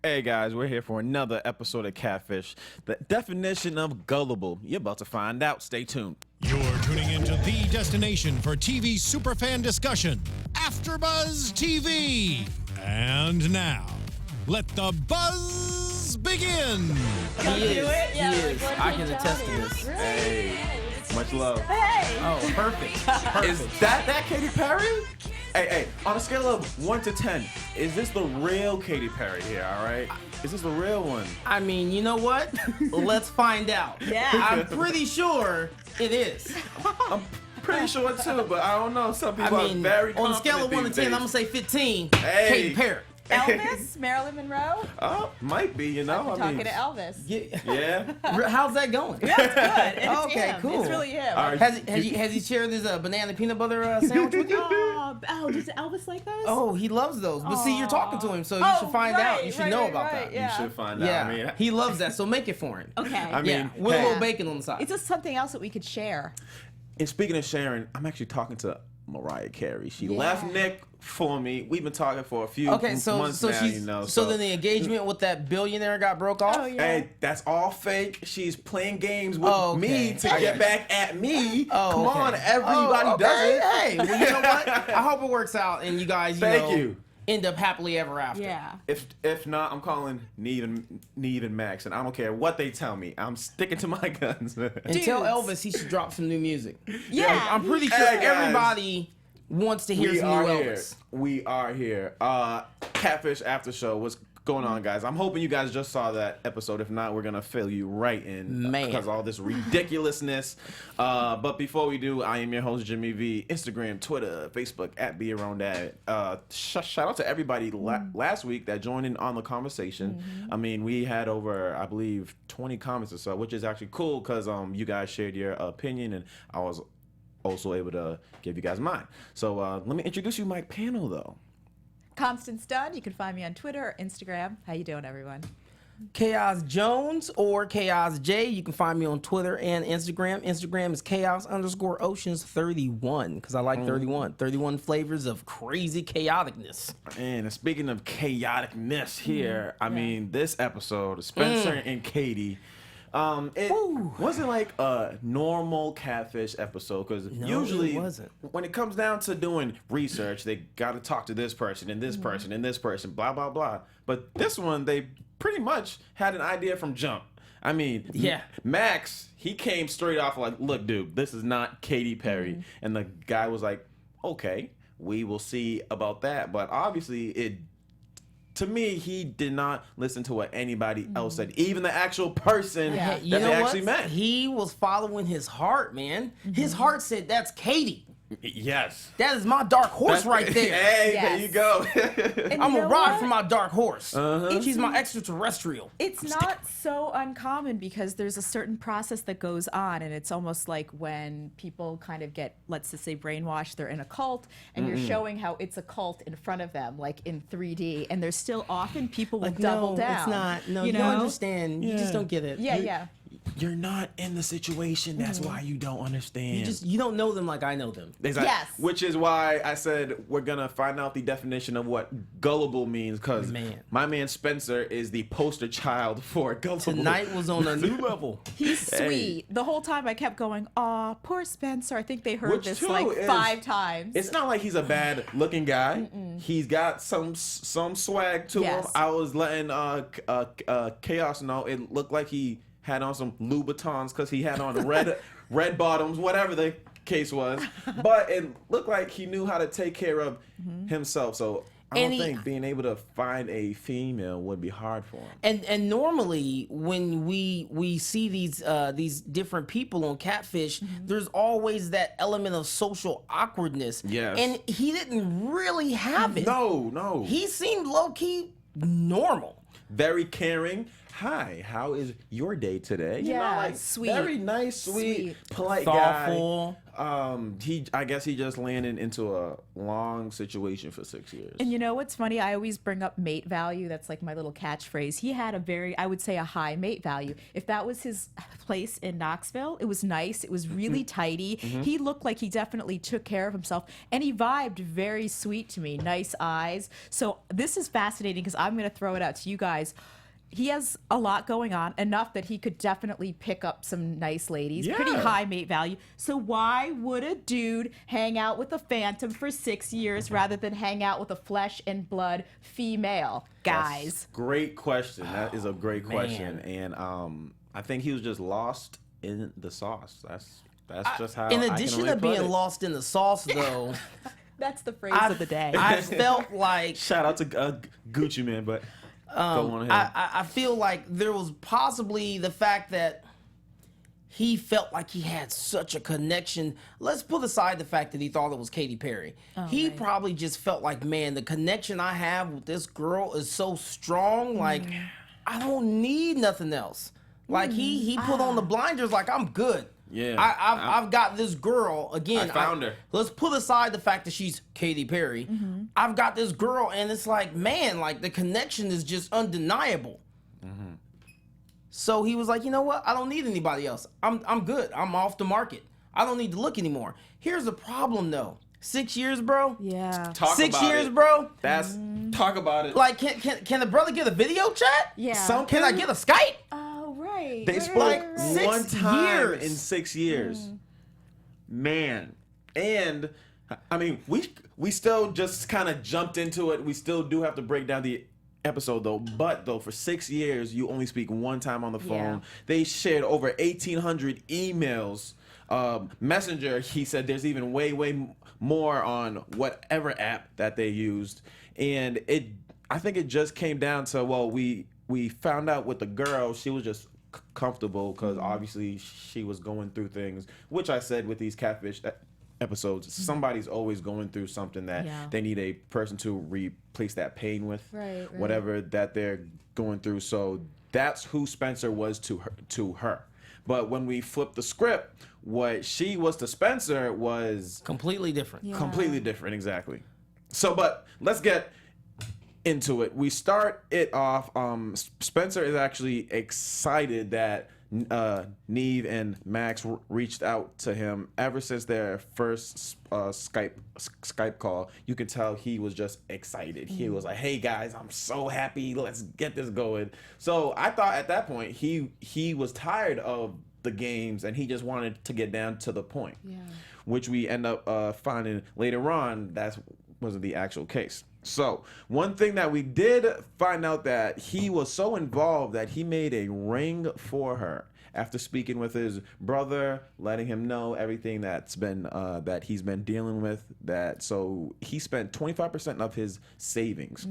Hey guys, we're here for another episode of Catfish. The definition of gullible. You're about to find out. Stay tuned. You're tuning into the destination for TV superfan discussion, AFTERBUZZ TV. And now, let the buzz begin. He is. Yeah, He like, is. what I did can attest to Johnny? this. Really? Hey, much love. Hey. Oh, perfect. Perfect. Is that Katy Perry? Hey, on a scale of 1 to 10, is this the real Katy Perry here, all right? Is this the real one? I mean, you know what? Let's find out. Yeah. I'm pretty sure it is. I'm pretty sure too, but I don't know. Some people I mean, are very on a scale of 1 to confident 10, these I'm gonna say 15. Hey. Katy Perry. Elvis? Marilyn Monroe? Oh, might be, you know. I'm talking to Elvis. Yeah. Yeah. How's that going? That's good. And it's Okay, him. cool. It's really him. All right. Has he shared his banana peanut butter sandwich with you? Oh, does Elvis like those? Oh, he loves those. But see, you're talking to him, so you should find out. You should know about that. You should find out. Yeah, I mean, he loves that, so make it for him. Okay. I mean, Yeah, with a hey. little bacon on the side. It's just something else that we could share. And speaking of Sharon, I'm actually talking to Mariah Carey. She Yeah. left Nick for me. We've been talking for a few Okay, so months so now, she's you know. so then the engagement with that billionaire got broke off. Oh, yeah. Hey, that's all fake. She's playing games with Oh, okay. me to get back at me. Oh, Come okay. on, everybody Oh, okay. does it. Hey, well, you know what? I hope it works out and you guys, Thank you. end up happily ever after. Yeah. If not, I'm calling Nev and Max, and I don't care what they tell me. I'm sticking to my guns. And tell Dudes. Elvis he should drop some new music. Yeah. I'm pretty sure Hey, guys. everybody wants to hear We some are new here. Elvis. We are here. Catfish After Show. What's going on, guys? I'm hoping you guys just saw that episode. If not, we're gonna fill you right in, Man. because all this ridiculousness. But before we do, I am your host Jimmy V. Instagram, Twitter, Facebook @BeAroundDad. Shout out to everybody last week that joined in on the conversation. I mean, we had over, I believe, 20 comments or so, which is actually cool because you guys shared your opinion, and I was also able to give you guys mine. So let me introduce you my panel, though. Constance Dunn. You can find me on Twitter or Instagram. How you doing, everyone? Chaos Jones or Chaos J. You can find me on Twitter and Instagram. Instagram is chaos_oceans31 because I like 31. 31 flavors of crazy chaoticness. And speaking of chaoticness here, I mean, this episode, Spencer and Katy, it wasn't like a normal Catfish episode, because usually it wasn't. when it comes down to doing research, they got to talk to this person and this person and this person, blah, blah, blah. But this one, they pretty much had an idea from jump. I mean, Yeah. Max, he came straight off like, look, dude, this is not Katy Perry. And the guy was like, okay, we will see about that. But obviously, to me, he did not listen to what anybody else said, even the actual person Yeah. that You they know actually what? met. He was following his heart, man. His heart said, that's Katy. Yes. That is my dark horse right there. Hey, Yes. there you go. And I'm you a know ride what? for my dark horse. Uh-huh. She's my extraterrestrial. It's not so uncommon because there's a certain process that goes on, and it's almost like when people kind of get, let's just say, brainwashed, they're in a cult, and you're showing how it's a cult in front of them, like in 3D, and there's still often people will double down. It's not. No, you you know? don't understand. You Yeah. just don't get it. Yeah, you, yeah. You're not in the situation. That's why you don't understand. You don't know them like I know them. Exactly. Yes. Which is why I said we're gonna find out the definition of what gullible means, because Man. my man Spencer is the poster child for gullible. Tonight was on a new level. He's Hey. sweet. The whole time I kept going, aw, poor Spencer. I think they heard Which, this too, like is- 5 times. It's not like he's a bad looking guy. He's got some swag to him. Yes. I was letting Chaos know it looked like he had on some Louboutins because he had on red bottoms, whatever the case was. But it looked like he knew how to take care of himself. So I And don't he- think being able to find a female would be hard for him. And normally when we see these different people on Catfish, there's always that element of social awkwardness. Yes. And he didn't really have it. No. He seemed low key normal. Very caring. hi, how is your day today? You know, Yeah, like, sweet. very nice, sweet, polite Thoughtful. guy. I guess he just landed into a long situation for 6 years. And you know what's funny? I always bring up mate value. That's like my little catchphrase. He had a very, I would say, a high mate value. If that was his place in Knoxville, it was nice. It was really tidy. He looked like he definitely took care of himself, and he vibed very sweet to me. Nice eyes. So this is fascinating because I'm going to throw it out to you guys. He has a lot going on, enough that he could definitely pick up some nice ladies. Yeah. Pretty high mate value. So why would a dude hang out with a phantom for 6 years rather than hang out with a flesh and blood female? Guys. Great question. That is a great question. And I think he was just lost in the sauce. That's just how. In I can addition only to put being it. lost in the sauce, though, That's the phrase of the day. I felt like Shout out to Gucci Man, but go on ahead. I feel like there was possibly the fact that he felt like he had such a connection. Let's put aside the fact that he thought it was Katy Perry. He right. probably just felt like, man, the connection I have with this girl is so strong. Like, I don't need nothing else. Like he put on the blinders. Like, I'm good. Yeah. I've got this girl again. I found her. Let's put aside the fact that she's Katy Perry. I've got this girl, and it's like, man, like the connection is just undeniable. So he was like, you know what? I don't need anybody else. I'm good. I'm off the market. I don't need to look anymore. Here's the problem, though. 6 years, bro. Yeah. Talk 6 about years, it. bro. That's talk about it. Like, can the brother get a video chat? Yeah. Can I get a Skype? Oh, right. They right, spoke right, right. 6 one time years. in 6 years. Man. And I mean, we still just kind of jumped into it. We still do have to break down the episode though. But though, for 6 years, you only speak one time on the phone. Yeah. They shared over 1,800 emails. Messenger, he said there's even way more on whatever app that they used. And I think it just came down to, well, we found out with the girl, she was just comfortable because obviously she was going through things, which I said with these catfish episodes, somebody's always going through something that they need a person to replace that pain with, Right. whatever that they're going through. So that's who Spencer was to her. But when we flipped the script, what she was to Spencer was Completely different. Yeah. completely different, exactly. So, but let's get into it. We start it off. Spencer is actually excited that Nev and Max reached out to him ever since their first Skype call. You could tell he was just excited. He was like, "Hey guys, I'm so happy. Let's get this going." So I thought at that point he was tired of the games and he just wanted to get down to the point. Yeah. Which we end up finding later on that wasn't the actual case. So one thing that we did find out that he was so involved that he made a ring for her after speaking with his brother, letting him know everything that's been that he's been dealing with. That so he spent 25% of his savings.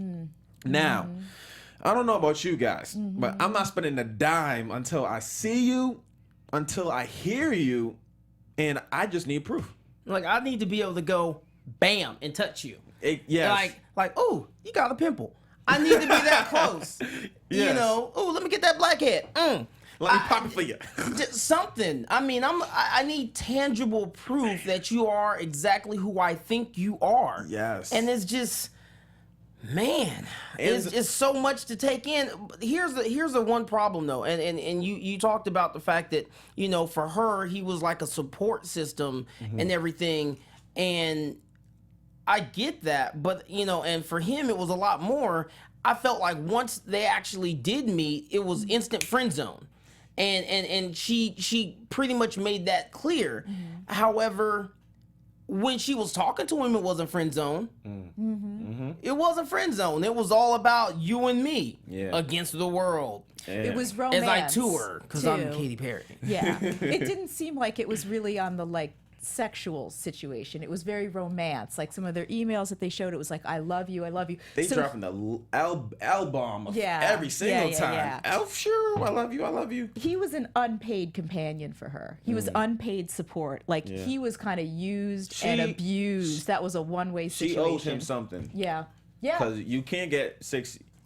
Now, I don't know about you guys, but I'm not spending a dime until I see you, until I hear you, and I just need proof. Like, I need to be able to go, bam, and touch you. Yes. Like, oh, you got a pimple. I need to be that close. You Yes. know, oh, let me get that blackhead. Let me pop it for you. Just something. I mean, I need tangible proof that you are exactly who I think you are. Yes. And it's just, man, it's so much to take in. Here's the one problem though, and you talked about the fact that, you know, for her he was like a support system and everything, and I get that, but you know, and for him it was a lot more. I felt like once they actually did meet, it was instant friend zone. And she pretty much made that clear. However, when she was talking to him, it wasn't friend zone. It wasn't friend zone. It was all about you and me against the world. It was romance. As I tour, because I'm too. Katy Perry. Yeah. It didn't seem like it was really on the like sexual situation. It was very romance. Like some of their emails that they showed, it was like, I love you, I love you. They dropping the album every single time. Yeah. Elf, sure, I love you, I love you. He was an unpaid companion for her. He was unpaid support. Like he was kind of used and abused. That was a one-way situation. She owes him something. Yeah. Yeah. Because you can't get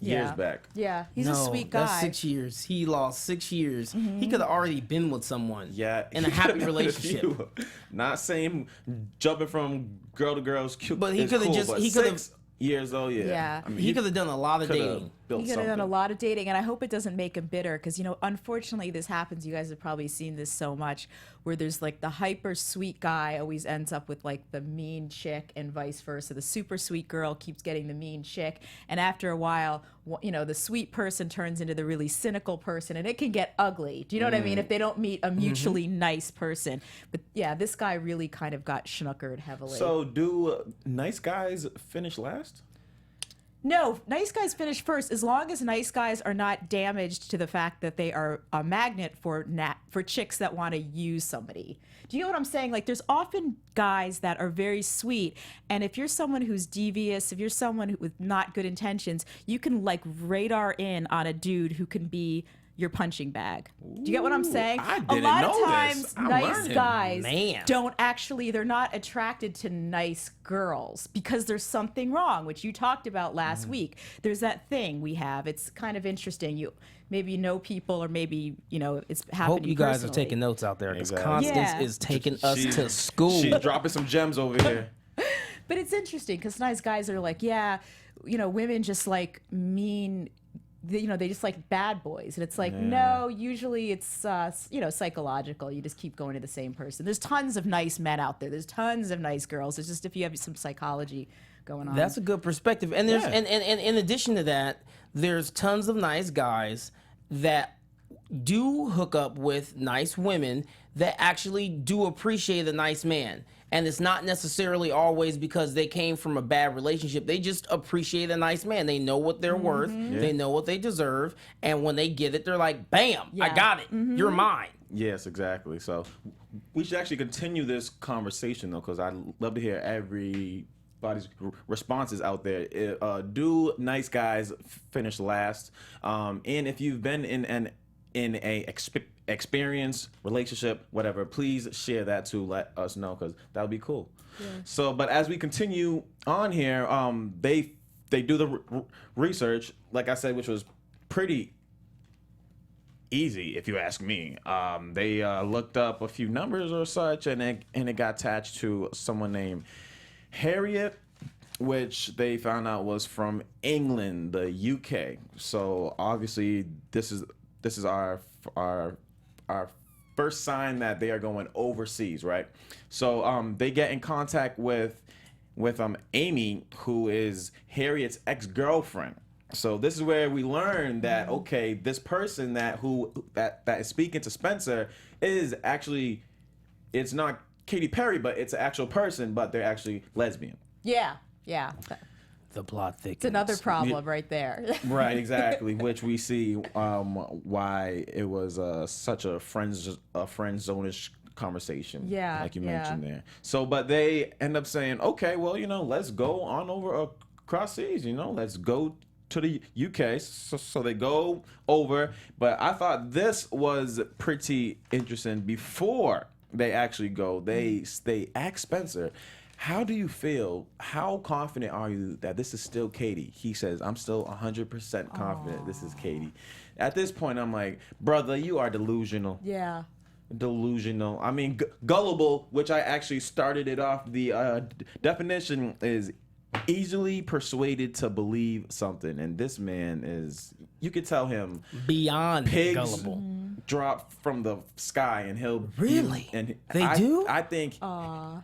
years back. Yeah, he's a sweet guy. That's 6 years. He lost 6 years. He could have already been with someone. Yeah, in a happy relationship. Not saying jumping from girl to girl is cute, But he could have cool, just but he could have 6 years old. Yeah, Yeah. I mean, he could have done a lot of dating. He could have done a lot of dating, and I hope it doesn't make him bitter because, you know, unfortunately this happens. You guys have probably seen this so much where there's like the hyper sweet guy always ends up with like the mean chick and vice versa. The super sweet girl keeps getting the mean chick, and after a while, you know, the sweet person turns into the really cynical person, and it can get ugly. Do you know what I mean? If they don't meet a mutually nice person. But yeah, this guy really kind of got schnookered heavily. So do nice guys finish last? No, nice guys finish first as long as nice guys are not damaged to the fact that they are a magnet for chicks that want to use somebody. Do you know what I'm saying? Like, there's often guys that are very sweet, and if you're someone who's devious, if you're someone with not good intentions, you can like radar in on a dude who can be your punching bag. Do you get what I'm saying? I A didn't lot know of this. times, I'm nice learning. guys Man. don't actually, they're not attracted to nice girls because there's something wrong, which you talked about last week. There's that thing we have. It's kind of interesting. You maybe know people, or maybe, you know, it's happened Hope to you guys are personally. taking notes out there because Exactly. Constance Yeah. is taking us to school. She's dropping some gems over here. But it's interesting because nice guys are like, yeah, you know, women just like mean, you know, they just like bad boys. And it's like, no, usually it's, you know, psychological. You just keep going to the same person. There's tons of nice men out there. There's tons of nice girls. It's just if you have some psychology going on. That's a good perspective. And there's Yeah. and in addition to that, there's tons of nice guys that do hook up with nice women that actually do appreciate a nice man. And it's not necessarily always because they came from a bad relationship. They just appreciate a nice man. They know what they're worth. They know what they deserve. And when they get it, they're like, bam, I Yeah. got it. You're mine. Yes, exactly. So we should actually continue this conversation, though, because I'd love to hear everybody's responses out there. Do nice guys finish last? And if you've been in a experience, relationship, whatever, please share that to let us know, because that would be cool. So, but as we continue on here, they do the research, like I said, which was pretty easy, if you ask me. They looked up a few numbers or such, and it got attached to someone named Harriet, which they found out was from England, the UK. So obviously, this is our first sign that they are going overseas, right? So they get in contact with Amy, who is Harriet's ex-girlfriend. So this is where we learn that, okay, this person that is speaking to Spencer is actually, it's not Katy Perry, but it's an actual person, but they're actually lesbian. Yeah, yeah. The plot thickens. It's another problem right there. Right, exactly. Which we see why it was such a friend zone-ish conversation. Yeah, like you yeah. mentioned there. So, but they end up saying, okay, well, you know, let's go on over across seas. You know, let's go to the UK. So they go over. But I thought this was pretty interesting. Before they actually go, they ask Spencer, how do you feel? How confident are you that this is still Katy? He says, I'm still 100% confident this is Katy. At this point, I'm like, brother, you are delusional. Yeah. Delusional. I mean, gullible, which I actually started it off. The definition is easily persuaded to believe something. And this man is, you could tell him, Beyond pigs gullible. drop from the sky and he'll Really? and They do? I think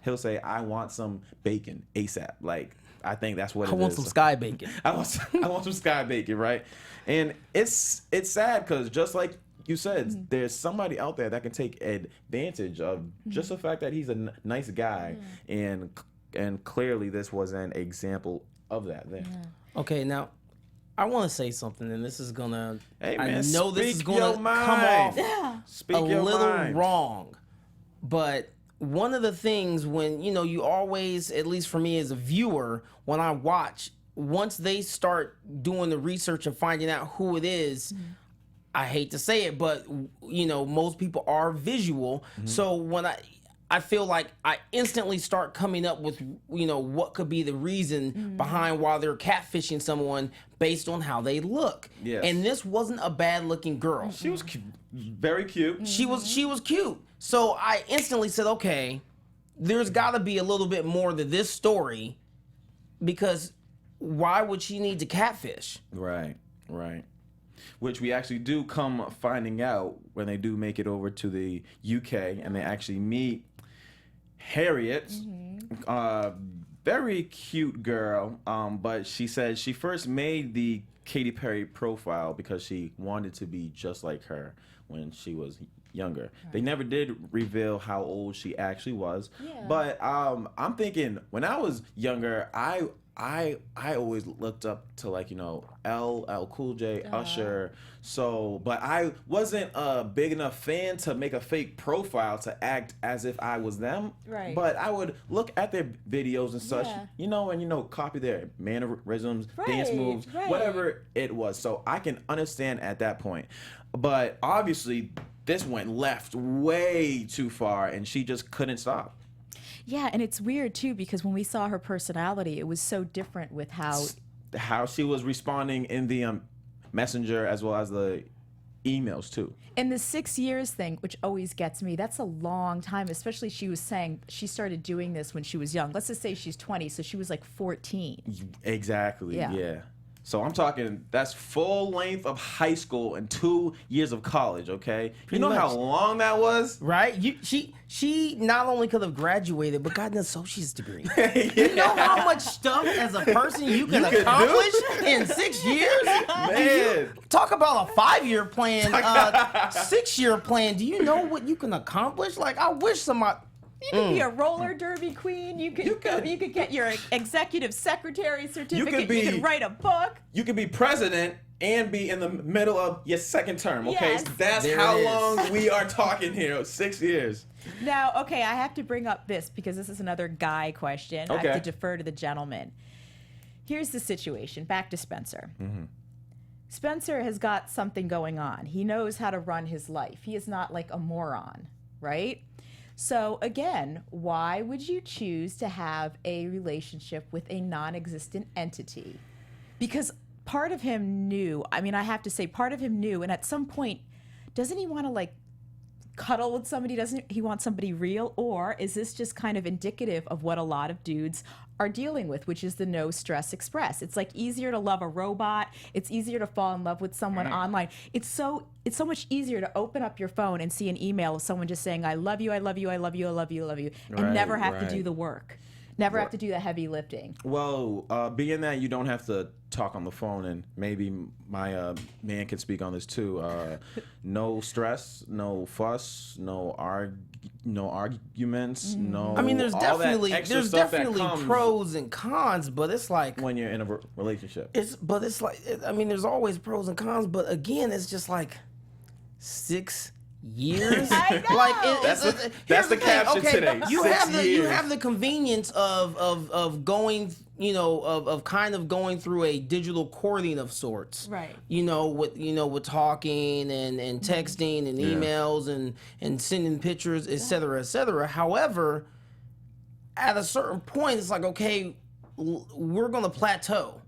he'll say, I want some bacon ASAP. Like, I think that's what I it want is. some sky bacon. I want some sky bacon, right? And it's sad because just like you said, there's somebody out there that can take advantage of just the fact that he's a nice guy, and clearly this was an example of that there. Okay, now I want to say something, and this is gonna. Hey, I man, know this is speak gonna your come mind. off Speak a your little mind. wrong, but one of the things when you always, at least for me as a viewer, when I watch, once they start doing the research and finding out who it is. I hate to say it, but most people are visual. So when I feel like I instantly start coming up with, what could be the reason behind why they're catfishing someone based on how they look. Yes. And this wasn't a bad looking girl. She was very cute. She was cute. So I instantly said, okay, there's got to be a little bit more to this story, because why would she need to catfish? Right. Which we actually do come finding out when they do make it over to the UK and they actually meet Harriet. Very cute girl, but she said she first made the Katy Perry profile because she wanted to be just like her when she was younger. Right. They never did reveal how old she actually was. Yeah. But I'm thinking when I was younger, I always looked up to LL Cool J, Usher. So, but I wasn't a big enough fan to make a fake profile to act as if I was them. Right. But I would look at their videos and such, and copy their mannerisms, dance moves, whatever it was. So I can understand at that point. But obviously, this went left way too far, and she just couldn't stop. Yeah, and it's weird too, because when we saw her personality, it was so different with how she was responding in the messenger as well as the emails too. And the 6 years thing, which always gets me, that's a long time, especially she was saying she started doing this when she was young. Let's just say she's 20, so she was like 14. Exactly, yeah. So I'm talking, that's full length of high school and 2 years of college, okay? You know how long that was? Right? She not only could have graduated, but got an associate's degree. You know how much stuff as a person you can accomplish in 6 years? Man. Talk about a 5-year plan, 6-year plan. Do you know what you can accomplish? Like, I wish somebody... You could be a roller derby queen. You could get your executive secretary certificate. You could write a book. You could be president and be in the middle of your second term. Okay, Yes. that's There how it is. long we are talking here. 6 years. Now, okay, I have to bring up this because this is another guy question. I Okay. have to defer to the gentleman. Here's the situation. Back to Spencer. Spencer has got something going on. He knows how to run his life. He is not like a moron, right? So again, why would you choose to have a relationship with a non-existent entity? Because part of him knew, I mean, I have to say part of him knew, and at some point, doesn't he want to cuddle with somebody? Doesn't he want somebody real? Or is this just kind of indicative of what a lot of dudes are dealing with, which is the no stress express? It's easier to love a robot. It's easier to fall in love with someone online. It's so much easier to open up your phone and see an email of someone just saying, I love you, I love you, I love you, I love you, I love you, and never have to do the work. Never have to do the heavy lifting. Well, being that you don't have to talk on the phone, and maybe my man can speak on this too. No stress, no fuss, no arguments, no. I mean, there's all that definitely extra stuff that comes pros and cons, but it's like when you're in a relationship. There's always pros and cons, but again, it's just 6 years. I know. That's the caption today. You 6 have years. you have the convenience of going, of kind of going through a digital courting of sorts. Right. With talking and texting and emails and sending pictures, et cetera, et cetera. However, at a certain point, it's like, okay, we're gonna plateau.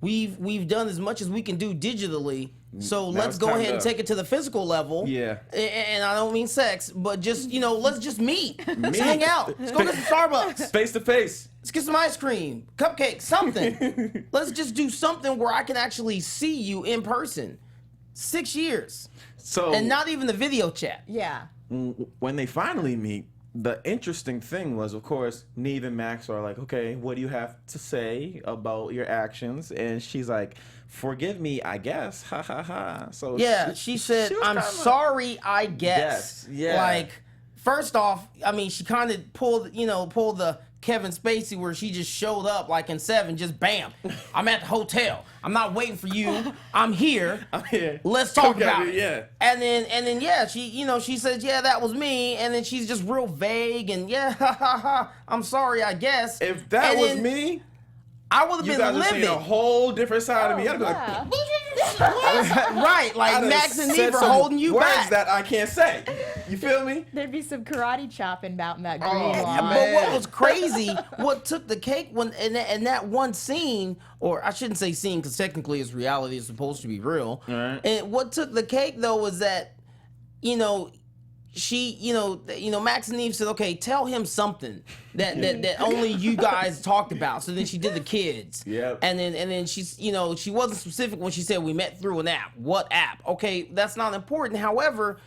We've done as much as we can do digitally. So let's go ahead and take it to the physical level. Yeah. And I don't mean sex, but just, let's just meet. Let's hang out. Let's go get some Starbucks. Face to face. Let's get some ice cream, cupcakes, something. Let's just do something where I can actually see you in person. 6 years. And not even the video chat. Yeah. When they finally meet, the interesting thing was, of course, Nev and Max are like, okay, what do you have to say about your actions? And she's like, forgive me, I guess. Ha ha ha. So yeah, she said, I'm sorry, I guess. Yeah. First off, I mean, she kind of pulled the Kevin Spacey where she just showed up in 7, just bam. I'm at the hotel. I'm not waiting for you. I'm here. Let's talk about it. Yeah. And then yeah, she says, yeah, that was me. And then she's just real vague and I'm sorry, I guess. If that was me, I would have been livid. You guys have seen a whole different side of me. I'd be right, like Max and Nev are holding you back. Words that I can't say. You feel me? There'd be some karate chopping out in that green Oh, lawn. But what was crazy, what took the cake when in that one scene, or I shouldn't say scene because technically it's reality, it's supposed to be real. Right. And what took the cake though was that, you know, Max and Eve said, okay, tell him something that only you guys talked about. So then she did the kids. Yep. And then she's, she wasn't specific when she said we met through an app. What app? Okay, that's not important. However,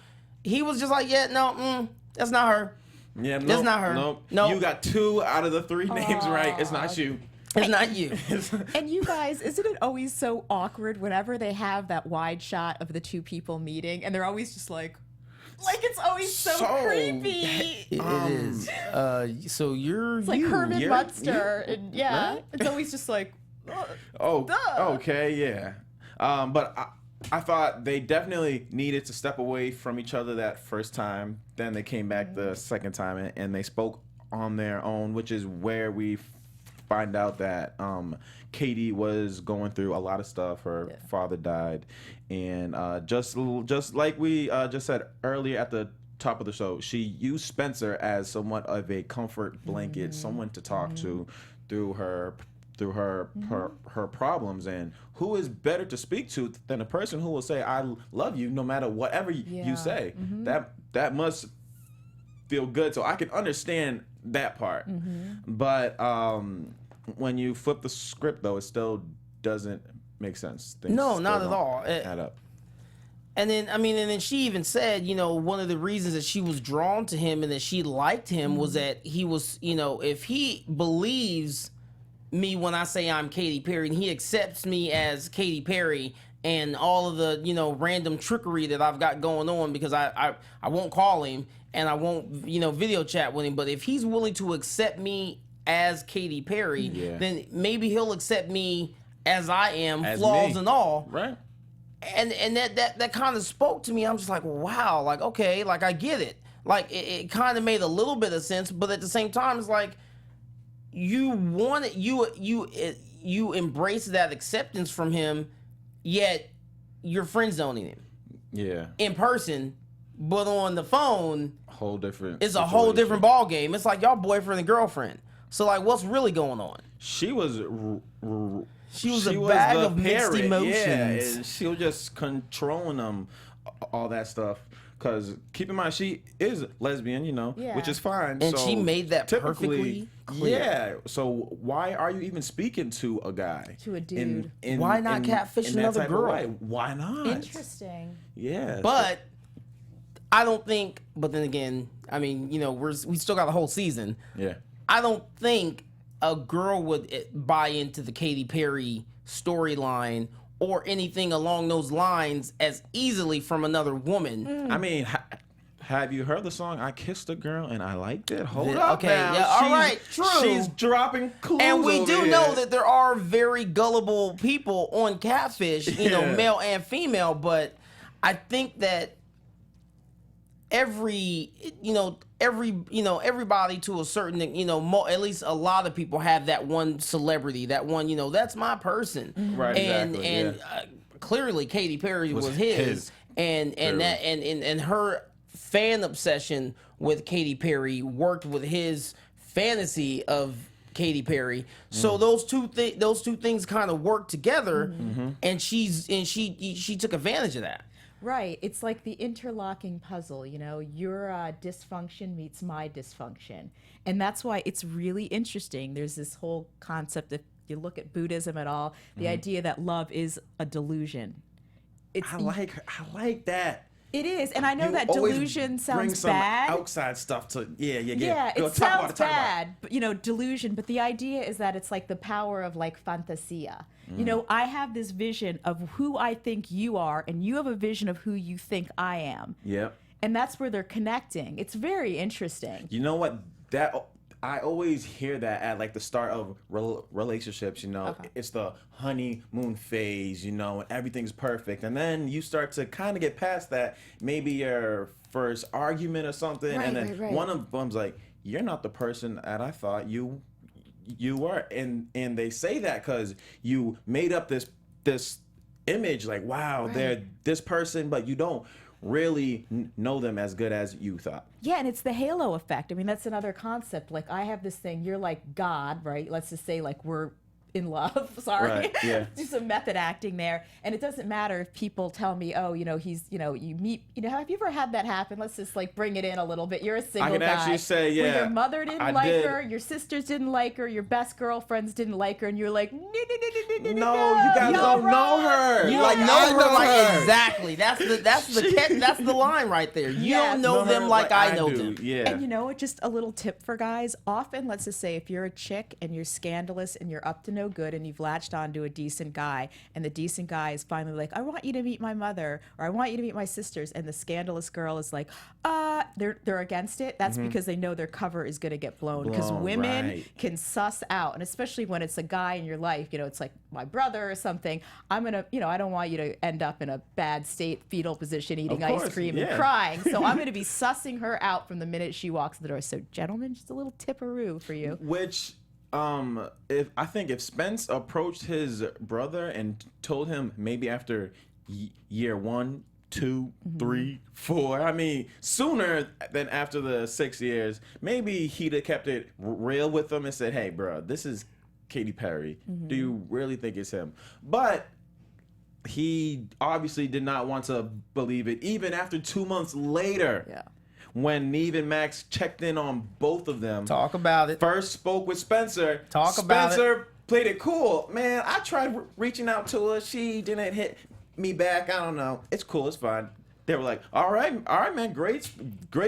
he was just like, yeah, no, that's not her. Yeah, That's not her. Nope. Nope. You got 2 out of the 3 names right. It's not you. It's not you. And you guys, isn't it always so awkward whenever they have that wide shot of the 2 people meeting and they're always just like it's always so creepy. It is. So you're It's like Herman You're- Munster, and Right? it's always just like, Oh, Duh. okay, yeah. But I thought they definitely needed to step away from each other that first time. Then they came back the second time and they spoke on their own, which is where we find out that Katy was going through a lot of stuff. Her father died, and just like we just said earlier at the top of the show, she used Spencer as somewhat of a comfort blanket, someone to talk to through her problems. And who is better to speak to than a person who will say I love you no matter whatever you say. That must feel good. So I can understand that part. But when you flip the script though, it still doesn't make sense. Things No, still not at don't all. add up. And then she even said, one of the reasons that she was drawn to him and that she liked him was that he was, if he believes me when I say I'm Katy Perry and he accepts me as Katy Perry and all of the, random trickery that I've got going on, because I won't call him and I won't, video chat with him, but if he's willing to accept me as Katy Perry, then maybe he'll accept me as I am, As flaws me. and all. Right. And that kind of spoke to me. I'm just like, wow, like, okay, like I get it. Like it kind of made a little bit of sense, but at the same time, it's like you want it, you embrace that acceptance from him, yet you're friend zoning him Yeah. in person, but on the phone, Whole different. it's a whole different ball game. It's like y'all boyfriend and girlfriend. So like, what's really going on? She was. She was a bag the of mixed parent, emotions. Yeah, and she was just controlling them, all that stuff. Because keep in mind, she is lesbian, Yeah. which is fine. And so she made that typically, perfectly clear. Yeah. So why are you even speaking to a guy? To a dude. Why not catfish that another type of girl? way? Why not? interesting. Yeah. But I don't think. But then again, I mean, we still got a whole season. Yeah. I don't think a girl would buy into the Katy Perry storyline or anything along those lines as easily from another woman. I mean, have you heard the song "I Kissed a Girl and I Liked It"? Hold Yeah, up, okay, now. yeah, all She's- right, true. She's dropping clues, And we over do here. know that there are very gullible people on Catfish, Yeah. male and female, but I think that everybody to a certain, at least a lot of people have that one celebrity, that one, that's my person. Right, And exactly, clearly Katy Perry was his. his. And Clearly. that and her fan obsession with Katy Perry worked with his fantasy of Katy Perry. So those two things kind of work together, and she took advantage of that. Right. It's like the interlocking puzzle, your dysfunction meets my dysfunction. And that's why it's really interesting. There's this whole concept, if you look at Buddhism at all, the idea that love is a delusion. I like that. It is. And I know You that always delusion bring sounds some bad. outside stuff to Yeah, Go, it talk about sounds bad, but delusion. But the idea is that it's like the power of like fantasia. I have this vision of who I think you are, and you have a vision of who you think I am. Yep. And that's where they're connecting. It's very interesting. You know what? That I always hear that at like the start of relationships. It's the honeymoon phase. And everything's perfect, and then you start to kind of get past that. Maybe your first argument or something, and then right. one of them's like, "You're not the person that I thought you were," and they say that because you made up this image, like, wow, they're this person, but you don't really know them as good as you thought. Yeah, and it's the halo effect. I mean, that's another concept. Like, I have this thing, you're like God, right? Let's just say, like, we're in love. Sorry. Right, yeah. Do some method acting there. And it doesn't matter if people tell me, oh, he's, you meet, have you ever had that happen? Let's just, like, bring it in a little bit. You're a single guy. I can actually say, yeah. When your mother didn't I like did. her, your sisters didn't like her, your best girlfriends didn't like her, and you're like, no, No, you guys don't know her. You Like, know I her like her. exactly. That's the line right there. You Yes. don't know them her like I know do. them. Yeah. And you know what? Just a little tip for guys. Often, let's just say if you're a chick and you're scandalous and you're up to no good and you've latched onto a decent guy, and the decent guy is finally like, I want you to meet my mother, or I want you to meet my sisters, and the scandalous girl is like, they're against it. That's because they know their cover is going to get blown. Because women right. can suss out, and especially when it's a guy in your life, it's like my brother or something. I'm gonna, I don't want you to end up in a bad state, fetal position, eating Of ice course, cream yeah. and crying. So I'm gonna be sussing her out from the minute she walks in the door. So, gentlemen, just a little tipperoo for you. Which, if Spence approached his brother and told him maybe after year 1, 2, 3, 4, I mean, sooner than after the 6 years, maybe he'd have kept it real with him and said, hey, bro, this is Katy Perry. Do you really think it's him? But he obviously did not want to believe it, even after 2 months later. Yeah. When Nev and Max checked in on both of them. Talk about it. First spoke with Spencer. Talk about it. Spencer played it cool. Man, I tried reaching out to her. She didn't hit me back. I don't know. It's cool. It's fine. They were like, all right, man, great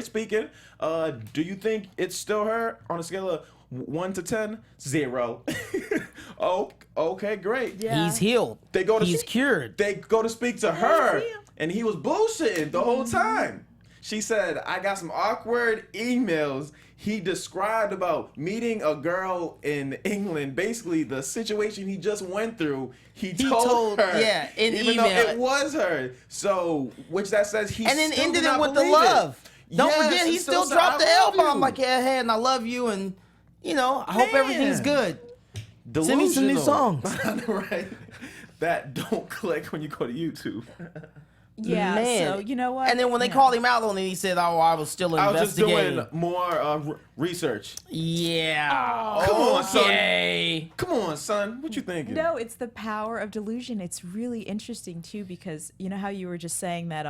speaking. Do you think it's still her on a scale of 1 to 10? 0. Oh, okay, great. Yeah. He's healed. He's cured. They go to speak to her, healed. and he was bullshitting the whole time. She said, I got some awkward emails he described about meeting a girl in England. Basically, the situation he just went through, he told her. Yeah, in even email. though it was her. So, which that says he And then still ended did it not with the believe love. it. Don't Yes, forget, he and still said, dropped the "I love L-bomb you." like, yeah, hey, and I love you, and, I hope everything's good. Send me some new Delusional. songs. Right. That don't click when you go to YouTube. Yeah. Man. So you know what? And then when they called him out on it, he said, oh, I was still I was just investigating. doing more research. Yeah. Come on, son. Okay. Come on, son. What you thinking? No, it's the power of delusion. It's really interesting too, because you know how you were just saying that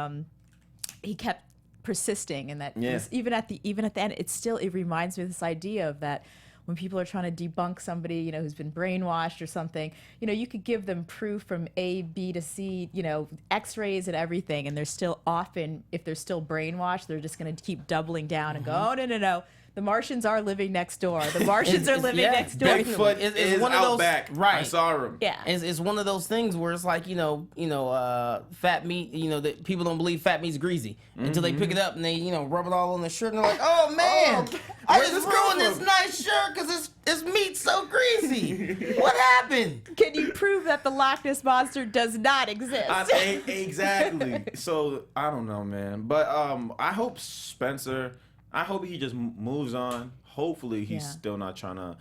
he kept persisting, and that Yeah. even at the end, it reminds me of this idea of that when people are trying to debunk somebody, who's been brainwashed or something, you could give them proof from A, B to C, X-rays and everything, and they're still often, if they're still brainwashed, they're just going to keep doubling down and go, oh, no. The Martians are living next door. The Martians are living next door. Bigfoot is one of out those- back. right. I saw him. Yeah. It's one of those things where it's like, fat meat, that people don't believe fat meat's greasy until they pick it up and they, rub it all on their shirt and they're like, oh man, I where'd just this come ruined this from? nice shirt because this meat's so greasy. What happened? Can you prove that the Loch Ness Monster does not exist? Exactly. So I don't know, man. But I hope Spencer. I hope he just moves on. Hopefully, he's still not trying to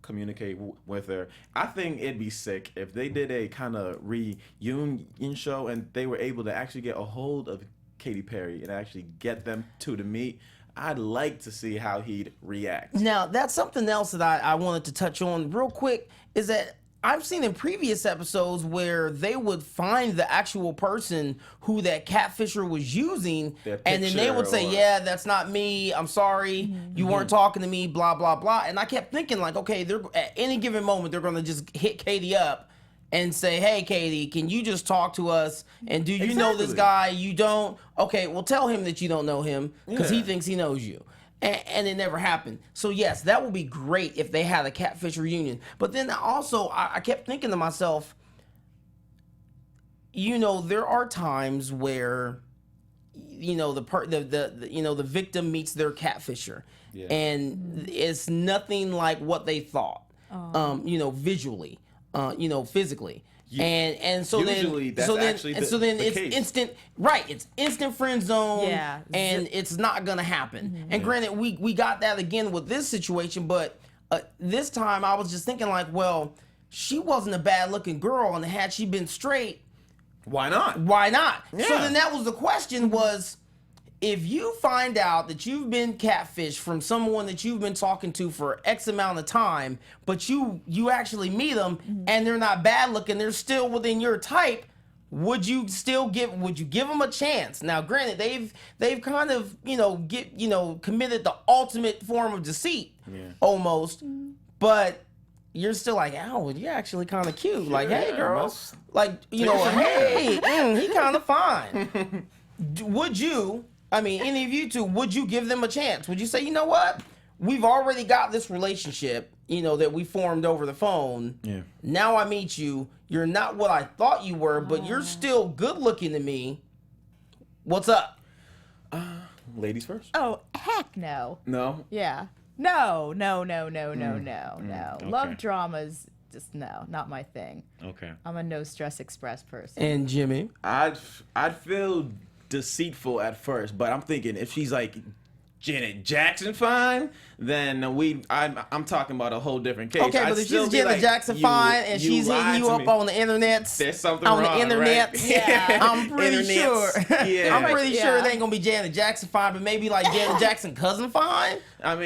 communicate with her. I think it'd be sick if they did a kind of reunion show and they were able to actually get a hold of Katy Perry and actually get them to the meet. I'd like to see how he'd react. Now, that's something else that I wanted to touch on real quick, is that I've seen in previous episodes where they would find the actual person who that catfisher was using, Their and then they would picture say, or- yeah, that's not me, I'm sorry, you weren't talking to me, blah, blah, blah. And I kept thinking, like, okay, they're at any given moment, they're going to just hit Katy up and say, hey, Katy, can you just talk to us? And do you know this Exactly. guy? You don't? Okay, well, tell him that you don't know him because he Yeah. thinks he knows you. And it never happened. So yes, that would be great if they had a catfish reunion. But then also, I kept thinking to myself, there are times where, the victim meets their catfisher, and it's nothing like what they thought. Visually, physically. And so Usually that's actually the it's case. instant, right? It's instant friend zone, Yeah. and it's not gonna happen. And granted, we got that again with this situation, but this time I was just thinking like, well, she wasn't a bad looking girl, and had she been straight, Why not? Why not? Yeah. So then that was the question was, if you find out that you've been catfished from someone that you've been talking to for X amount of time, but you actually meet them and they're not bad looking, they're still within your type, would you give them a chance? Now, granted, they've kind of, committed the ultimate form of deceit almost, but you're still like, oh, you're actually kind of cute. Like, hey, girl. Like, hey, he kind of fine. Would you, any of you two, would you give them a chance? Would you say, you know what? We've already got this relationship, that we formed over the phone. Yeah. Now I meet you. You're not what I thought you were, but you're still good looking to me. What's up? Ladies first. Oh, heck no. No? Yeah. No. Love dramas, just no, not my thing. Okay. I'm a no stress express person. And Jimmy? I'd feel deceitful at first, but I'm thinking if she's like Janet Jackson fine, then I'm talking about a whole different case. Okay, but if she's Janet Jackson fine and she's hitting you up on the internet, there's something on wrong, the internet, right? yeah, I'm pretty sure. Yeah. I'm pretty sure it ain't gonna be Janet Jackson fine, but maybe like Janet Jackson cousin fine. Y'all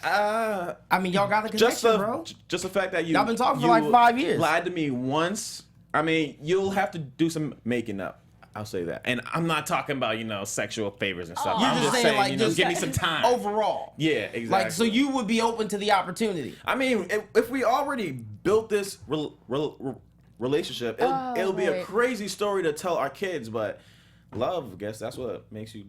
got the connection, bro. Just the fact that y'all been talking for like 5 years. Lied to me once. You'll have to do some making up. I'll say that. And I'm not talking about, sexual favors and stuff. You're I'm just saying, like, just give me some time. Overall. Yeah, exactly. Like, so you would be open to the opportunity. If we already built this relationship, it'll be a crazy story to tell our kids, but love, I guess that's what makes you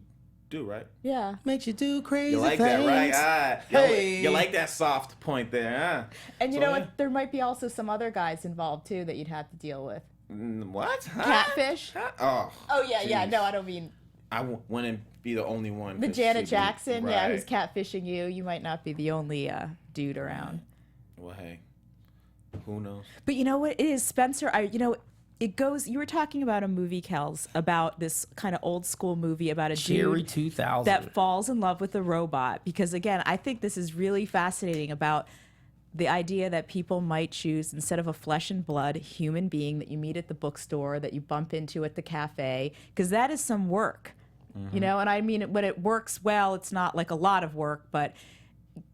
do, right? Yeah. Makes you do crazy You like things. that, right? Hey. You like that soft point there, huh? And you know what? There might be also some other guys involved, too, that you'd have to deal with. What? Huh? Catfish? Huh? Oh, yeah. No, I don't mean... I wouldn't be the only one. The Janet Jackson, right. who's catfishing you. You might not be the only dude around. Well, hey, who knows? But you know what? It is, Spencer. It goes. You were talking about a movie, Kels, about this kind of old school movie about a Cherry dude 2000 that falls in love with a robot. Because again, I think this is really fascinating about the idea that people might choose, instead of a flesh and blood human being that you meet at the bookstore, that you bump into at the cafe, because that is some work, and when it works well, it's not like a lot of work, but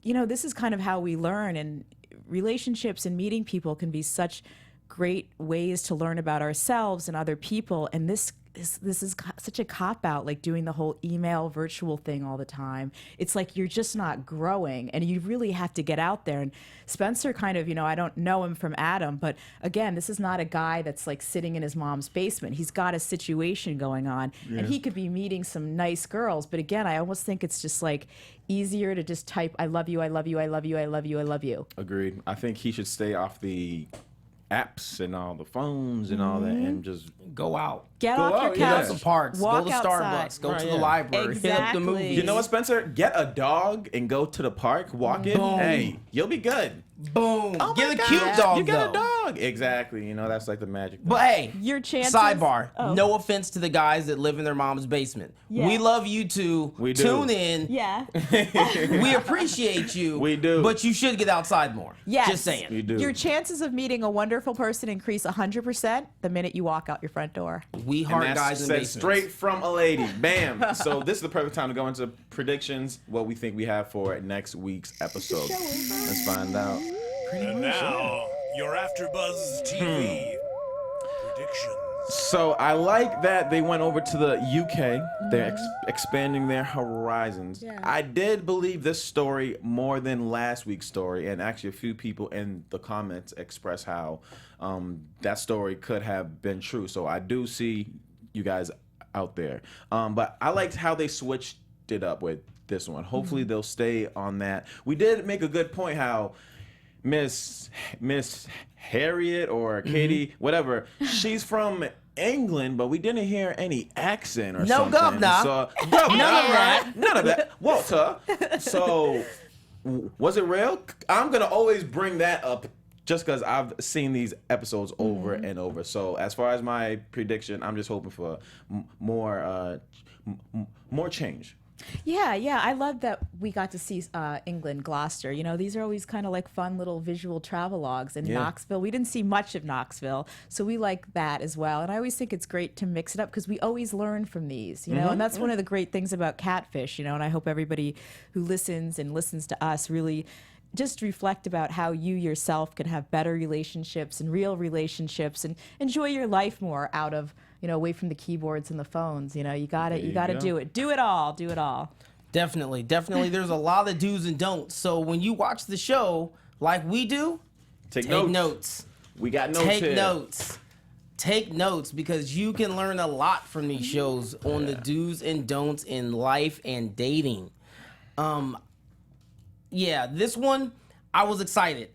this is kind of how we learn, and relationships and meeting people can be such great ways to learn about ourselves and other people, and this is such a cop-out, like doing the whole email virtual thing all the time. It's like you're just not growing, and you really have to get out there. And Spencer kind of, I don't know him from Adam, but again, this is not a guy that's like sitting in his mom's basement. He's got a situation going on, and he could be meeting some nice girls. But again, I almost think it's just like easier to just type, I love you, I love you, I love you, I love you, I love you. Agreed. I think he should stay off the apps and all the phones and all that, and just go out. Get off your couch. Go to parks. Walk go to outside. Starbucks. Go to the library. Hit up the movies. You know what, Spencer? Get a dog and go to the park. Walk it. Hey, you'll be good. Boom. Oh Get a cute dog. You get a dog. Exactly. That's like the magic. But hey, your chances. Sidebar. No offense to the guys that live in their mom's basement. Yeah. We love you too. We do. Tune in. Yeah. We appreciate you. We do. But you should get outside more. Yes. Just saying. We do. Your chances of meeting a wonderful person increase 100% the minute you walk out your front door. We heart And guys that's in said basements. straight from a lady. Bam. So this is the perfect time to go into predictions, what we think we have for next week's episode. Let's find out. And now, your AfterBuzz TV predictions. So I like that they went over to the UK. They're expanding their horizons. Yeah. I did believe this story more than last week's story, and actually a few people in the comments express how that story could have been true. So I do see you guys out there. But I liked how they switched it up with this one. Hopefully they'll stay on that. We did make a good point how Miss Harriet or Katy, whatever, she's from England, but we didn't hear any accent or something. governor. So, None of that. None of that. Walter. So, was it real? I'm going to always bring that up just because I've seen these episodes over and over. So, as far as my prediction, I'm just hoping for more change. Yeah, I love that we got to see England, Gloucester. You know, these are always kind of like fun little visual travelogues. And Knoxville, we didn't see much of Knoxville, so we like that as well. And I always think it's great to mix it up because we always learn from these, you know, and that's one of the great things about Catfish, you know, and I hope everybody who listens to us really just reflect about how you yourself can have better relationships and real relationships and enjoy your life more out of, you know, away from the keyboards and the phones. You know, you gotta do it. Do it all. Definitely. There's a lot of do's and don'ts. So when you watch the show like we do, take notes. We got notes here. Take notes because you can learn a lot from these shows on the do's and don'ts in life and dating. This one, I was excited.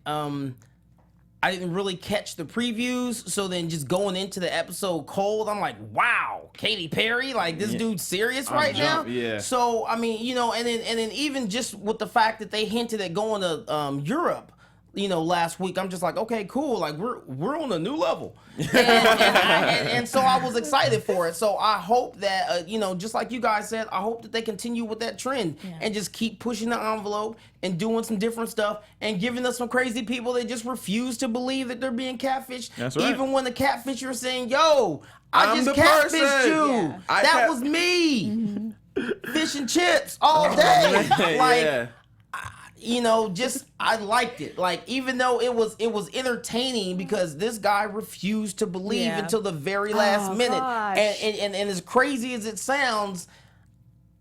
I didn't really catch the previews, so then just going into the episode cold, I'm like, wow, Katy Perry, like this dude's serious right now. Yeah. So I mean, you know, and then even just with the fact that they hinted at going to Europe, you know, last week, I'm just like, okay, cool, like we're on a new level, and so I was excited for it. So I hope that you know, just like you guys said, I hope that they continue with that trend and just keep pushing the envelope and doing some different stuff and giving us some crazy people that just refuse to believe that they're being catfished. That's right. Even when the catfisher is saying, "Yo, I'm just the catfished person. you. Yeah. That was me, fish and chips all day." Like. You know, just I liked it. Like, even though it was entertaining because this guy refused to believe until the very last minute. And as crazy as it sounds,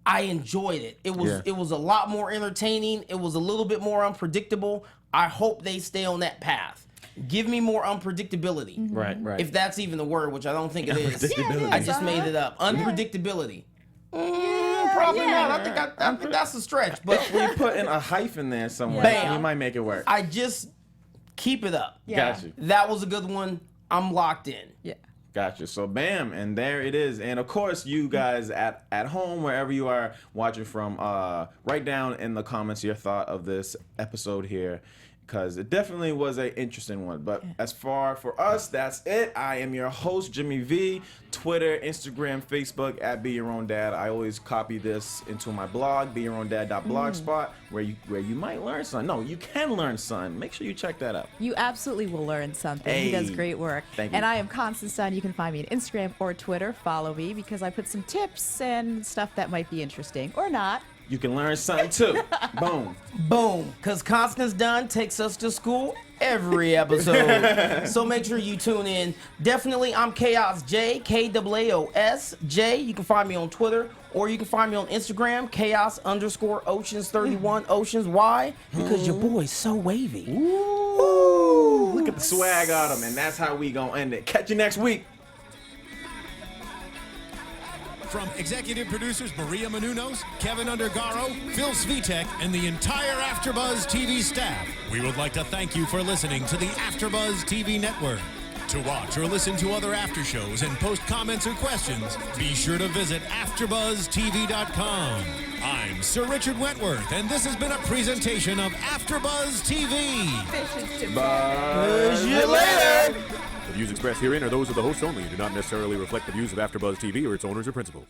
I enjoyed it. It was a lot more entertaining. It was a little bit more unpredictable. I hope they stay on that path. Give me more unpredictability. Right. If that's even the word, which I don't think it is. I just made it up. Unpredictability. Probably not. I think that's a stretch. But If we put in a hyphen there somewhere, we might make it work. I just keep it up. Got you. That was a good one. I'm locked in. Yeah. Gotcha. So bam, and there it is. And of course, you guys at home, wherever you are watching from, write down in the comments your thought of this episode here, because it definitely was an interesting one. But as far for us, that's it. I am your host, Jimmy V. Twitter, Instagram, Facebook, at Be Your Own Dad. I always copy this into my blog, beyourownDad.blogspot, where you might learn something. No, you can learn something. Make sure you check that out. You absolutely will learn something. He does great work. Thank you. And I am Constance Dunn. You can find me on Instagram or Twitter. Follow me because I put some tips and stuff that might be interesting or not. You can learn something too. Boom. Boom. Because Constance Dunn takes us to school every episode. So make sure you tune in. Definitely, I'm Chaos J, Kaos J. You can find me on Twitter or you can find me on Instagram, Chaos_Oceans31 Oceans. Why? Because your boy's so wavy. Ooh. Look at the swag on him, and that's how we gonna end it. Catch you next week. From executive producers Maria Menounos, Kevin Undergaro, Phil Svitek, and the entire AfterBuzz TV staff, we would like to thank you for listening to the AfterBuzz TV network. To watch or listen to other after shows and post comments or questions, be sure to visit AfterBuzzTV.com. I'm Sir Richard Wentworth, and this has been a presentation of AfterBuzz TV. Buzz you later. The views expressed herein are those of the hosts only and do not necessarily reflect the views of AfterBuzz TV or its owners or principals.